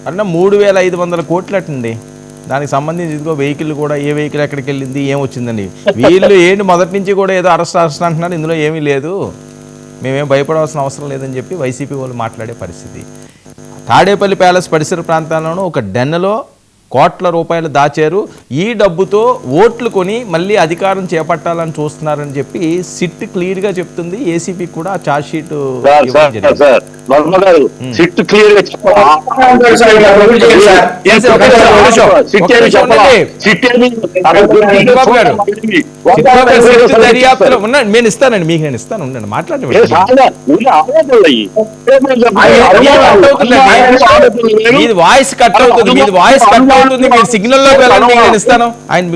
అన్న 3,500 కోట్లటండి. దానికి సంబంధించి ఇదిగో వెహికల్ కూడా ఏ వెహికల్ ఎక్కడికి వెళ్ళింది ఏం వచ్చిందండి. వీళ్ళు ఏంటి మొదటి నుంచి కూడా ఏదో అరెస్ట్ అంటున్నారు, ఇందులో ఏమీ లేదు, మేమేం భయపడవలసిన అవసరం లేదని చెప్పి వైసీపీ వాళ్ళు మాట్లాడే పరిస్థితి. తాడేపల్లి ప్యాలెస్ పరిసర ప్రాంతాల్లోనూ ఒక డెన్నలో కోట్ల రూపాయలు దాచారు. ఈ డబ్బుతో ఓట్లు కొని మళ్ళీ అధికారం చేపట్టాలని చూస్తున్నారని చెప్పి సిట్ క్లియర్ గా చెప్తుంది. ఏసీపీ కూడా ఆ ఛార్జ్ షీట్ నేను ఇస్తానండి, మీకు నేను ఇస్తాను, ఉండండి మాట్లాడండి. మీది వాయిస్ కట్ అవుతుంది, మీది వాయిస్ కట్ అవుతుంది, మీరు సిగ్నల్ లోకి వెళ్ళండి, మీకు నేను ఇస్తాను. ఆయన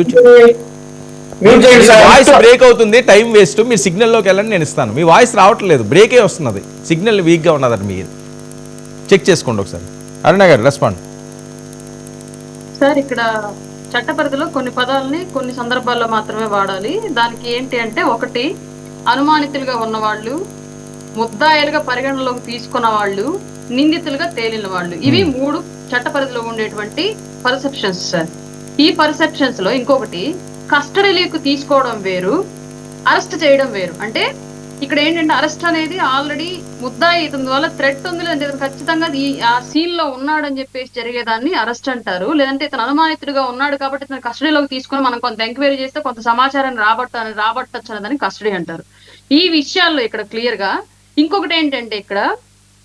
వాయిస్ బ్రేక్ అవుతుంది, టైం వేస్ట్, మీరు సిగ్నల్ లోకి వెళ్ళండి, నేను ఇస్తాను. మీ వాయిస్ రావట్లేదు, బ్రేకే వస్తున్నది, సిగ్నల్ వీక్ గా ఉన్నదండి, మీరు చెక్ చేసుకోండి ఒకసారి. అరుణ గారు రెస్పాండ్. సార్, ఇక్కడ చట్ట పరిధిలో కొన్ని పదాలని కొన్ని సందర్భాల్లో మాత్రమే వాడాలి. దానికి ఏంటి అంటే, ఒకటి అనుమానితులుగా ఉన్న వాళ్ళు, ముద్దాయిలుగా పరిగణలోకి తీసుకున్న వాళ్ళు, నిందితులుగా తేలిన వాళ్ళు. ఇవి 3 చట్ట పరిధిలో ఉండేటువంటి పర్సెప్షన్స్ సార్. ఈ పర్సెప్షన్స్ లో ఇంకొకటి కస్టడీలోకి తీసుకోవడం వేరు, అరెస్ట్ చేయడం వేరు. అంటే ఇక్కడ ఏంటంటే అరెస్ట్ అనేది ఆల్రెడీ ముద్దాయి ఇతని వల్ల థ్రెట్ ఉంది, లేదంటే ఇతను ఖచ్చితంగా ఆ సీన్ లో ఉన్నాడని చెప్పేసి జరిగేదాన్ని అరెస్ట్ అంటారు. లేదంటే ఇతను అనుమానితుడిగా ఉన్నాడు కాబట్టి ఇతను కస్టడీలోకి తీసుకుని మనం కొంత ఎంక్వైరీ చేస్తే కొంత సమాచారాన్ని రాబట్టచ్చు అనేదాన్ని కస్టడీ అంటారు. ఈ విషయాల్లో ఇక్కడ క్లియర్ గా ఇంకొకటి ఏంటంటే, ఇక్కడ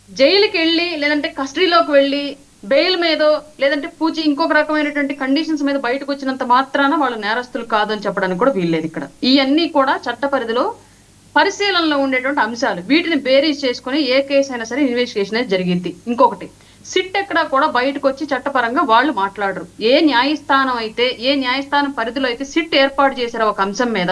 జైలుకి వెళ్ళి లేదంటే కస్టడీలోకి వెళ్ళి బెయిల్ మీదో లేదంటే పూచి ఇంకొక రకమైనటువంటి కండిషన్స్ మీద బయటకు వచ్చినంత మాత్రాన వాళ్ళు నేరస్తులు కాదని చెప్పడానికి కూడా వీల్లేదు. ఇక్కడ ఇవన్నీ కూడా చట్ట పరిధిలో పరిశీలనలో ఉండేటువంటి అంశాలు. వీటిని బేరీజ్ చేసుకుని ఏ కేసు అయినా సరే ఇన్వెస్టిగేషన్ అనేది జరిగింది. ఇంకొకటి, సిట్ ఎక్కడా కూడా బయటకు వచ్చి చట్టపరంగా వాళ్ళు మాట్లాడరు. ఏ న్యాయస్థానం పరిధిలో అయితే సిట్ ఏర్పాటు చేశారో ఒక అంశం మీద,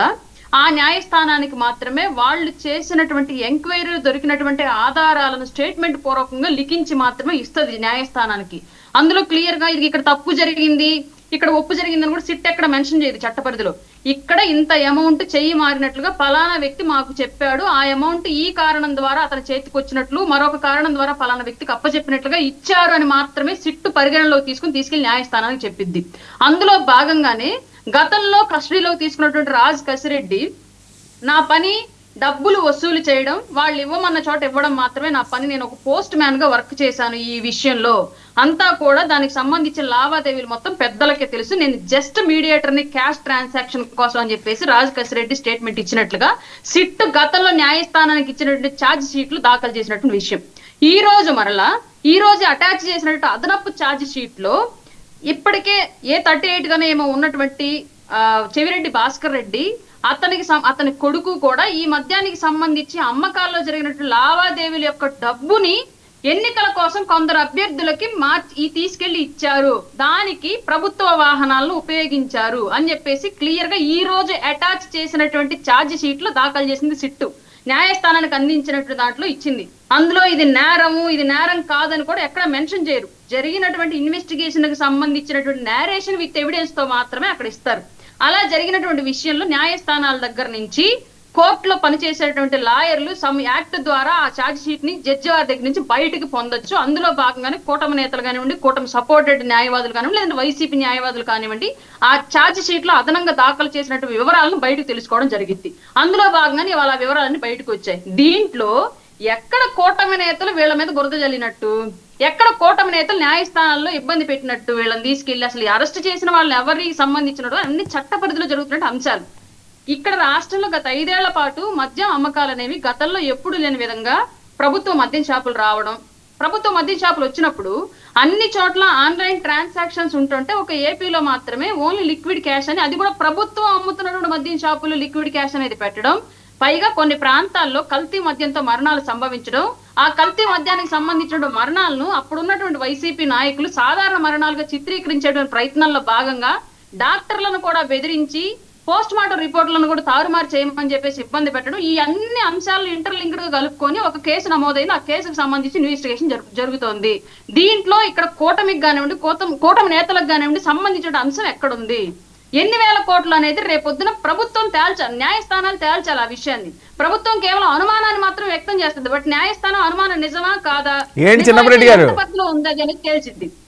ఆ న్యాయస్థానానికి మాత్రమే వాళ్ళు చేసినటువంటి ఎంక్వైరీలు దొరికినటువంటి ఆధారాలను స్టేట్మెంట్ పూర్వకంగా లిఖించి మాత్రమే ఇస్తుంది న్యాయస్థానానికి. అందులో క్లియర్ గా ఇది ఇక్కడ తప్పు జరిగింది, ఇక్కడ ఒప్పు జరిగిందని కూడా సిట్ ఎక్కడ మెన్షన్ చేయదు చట్ట పరిధిలో. ఇక్కడ ఇంత అమౌంట్ చెయ్యి మారినట్లుగా ఫలానా వ్యక్తి మాకు చెప్పాడు, ఆ అమౌంట్ ఈ కారణం ద్వారా అతని చేతికి వచ్చినట్లు, మరొక కారణం ద్వారా ఫలానా వ్యక్తికి అప్పచెప్పినట్లుగా ఇచ్చారు అని మాత్రమే సిట్టు పరిగణలోకి తీసుకెళ్లి న్యాయస్థానానికి చెప్పిద్ది. అందులో భాగంగానే గతంలో కస్టడీలోకి తీసుకున్నటువంటి రాజ్ కసిరెడ్డి, నా పని డబ్బులు వసూలు చేయడం, వాళ్ళు ఇవ్వమన్న చోట ఇవ్వడం మాత్రమే నా పని, నేను ఒక పోస్ట్ మ్యాన్ గా వర్క్ చేశాను, ఈ విషయంలో అంతా కూడా దానికి సంబంధించిన లావాదేవీలు మొత్తం పెద్దలకే తెలుసు, నేను జస్ట్ మీడియేటర్ ని క్యాష్ ట్రాన్సాక్షన్ కోసం అని చెప్పేసి రాజ్ కసిరెడ్డి స్టేట్మెంట్ ఇచ్చినట్లుగా సిట్ గతంలో న్యాయస్థానానికి ఇచ్చినటువంటి ఛార్జ్ షీట్లు దాఖలు చేసినటువంటి విషయం. ఈ రోజు అటాచ్ చేసినట్టు అదనపు ఛార్జ్ షీట్ లో ఇప్పటికే A38 గానే ఏమో ఉన్నటువంటి చెవిరెడ్డి భాస్కర్ రెడ్డి, అతని కొడుకు కూడా ఈ మద్యానికి సంబంధించి అమ్మకాల్లో జరిగినట్టు లావాదేవీల యొక్క డబ్బుని ఎన్నికల కోసం కొందరు అభ్యర్థులకి తీసుకెళ్లి ఇచ్చారు, దానికి ప్రభుత్వ వాహనాలను ఉపయోగించారు అని చెప్పేసి క్లియర్ గా ఈ రోజు అటాచ్ చేసినటువంటి ఛార్జ్ షీట్ లో దాఖలు చేసింది సిట్టు. న్యాయస్థానానికి అందించినట్టు దాంట్లో ఇచ్చింది. అందులో ఇది నేరం కాదని కూడా ఎక్కడ మెన్షన్ చేయరు. జరిగినటువంటి ఇన్వెస్టిగేషన్ కి సంబంధించినటువంటి నేరేషన్ విత్ ఎవిడెన్స్ తో మాత్రమే అక్కడ ఇస్తారు. అలా జరిగినటువంటి విషయంలో న్యాయస్థానాల దగ్గర నుంచి కోర్టులో పనిచేసేటువంటి లాయర్లు సమ్ యాక్ట్ ద్వారా ఆ ఛార్జ్ షీట్ ని జడ్జి వారి దగ్గర నుంచి బయటకు పొందొచ్చు. అందులో భాగంగానే కూటమి నేతలు కానివ్వండి, కూటమి సపోర్టెడ్ న్యాయవాదులు కానివ్వండి, లేదంటే వైసీపీ న్యాయవాదులు కానివ్వండి, ఆ ఛార్జ్ షీట్ లో అదనంగా దాఖలు చేసినట్టు వివరాలను బయటకు తెలుసుకోవడం జరిగింది. అందులో భాగంగానే ఇవాళ వివరాలన్నీ బయటకు వచ్చాయి. దీంట్లో ఎక్కడ కూటమి నేతలు వీళ్ళ మీద బురద జల్లినట్టు, ఎక్కడ కూటమి నేతలు న్యాయస్థానాల్లో ఇబ్బంది పెట్టినట్టు, వీళ్ళని తీసుకెళ్లి అసలు అరెస్ట్ చేసిన వాళ్ళని ఎవరికి సంబంధించినట్టు అన్ని చట్ట పరిధిలో జరుగుతున్న అంశాలు. ఇక్కడ రాష్ట్రంలో గత 5 ఏళ్ల పాటు మద్యం అమ్మకాలు అనేవి గతంలో ఎప్పుడు లేని విధంగా ప్రభుత్వ మద్యం షాపులు రావడం, ప్రభుత్వ మద్యం షాపులు వచ్చినప్పుడు అన్ని చోట్ల ఆన్లైన్ ట్రాన్సాక్షన్స్ ఉంటుంటే ఒక ఏపీలో మాత్రమే ఓన్లీ లిక్విడ్ క్యాష్ అని, అది కూడా ప్రభుత్వం అమ్ముతున్నటువంటి మద్యం షాపులు లిక్విడ్ క్యాష్ అనేది పెట్టడం, పైగా కొన్ని ప్రాంతాల్లో కల్తీ మద్యంతో మరణాలు సంభవించడం, ఆ కల్తీ మద్యానికి సంబంధించిన మరణాలను అప్పుడున్నటువంటి వైసీపీ నాయకులు సాధారణ మరణాలుగా చిత్రీకరించేటువంటి ప్రయత్నాల్లో భాగంగా డాక్టర్లను కూడా బెదిరించి పోస్ట్ మార్టం రిపోర్టులను కూడా తారుమారు చేయమని చెప్పేసి ఇబ్బంది పెట్టడం, ఈ అన్ని అంశాలను ఇంటర్లింక్డ్ గా కలుపుకొని ఒక కేసు నమోదైన ఆ కేసుకు సంబంధించి ఇన్వెస్టిగేషన్ జరుగుతోంది. దీంట్లో ఇక్కడ కూటమికి కానివ్వండి, కూటమి నేతలకు కానివ్వండి సంబంధించిన అంశం ఎక్కడుంది, ఎన్ని వేల కోట్లు అనేది రేపొద్దున ప్రభుత్వం తేల్చాలి, న్యాయస్థానాలు తేల్చాలి. ఆ విషయాన్ని ప్రభుత్వం కేవలం అనుమానాన్ని మాత్రం వ్యక్తం చేస్తుంది, బట్ న్యాయస్థానం అనుమానం నిజమా కాదా, ఉందా అనేది తేల్చిద్ది.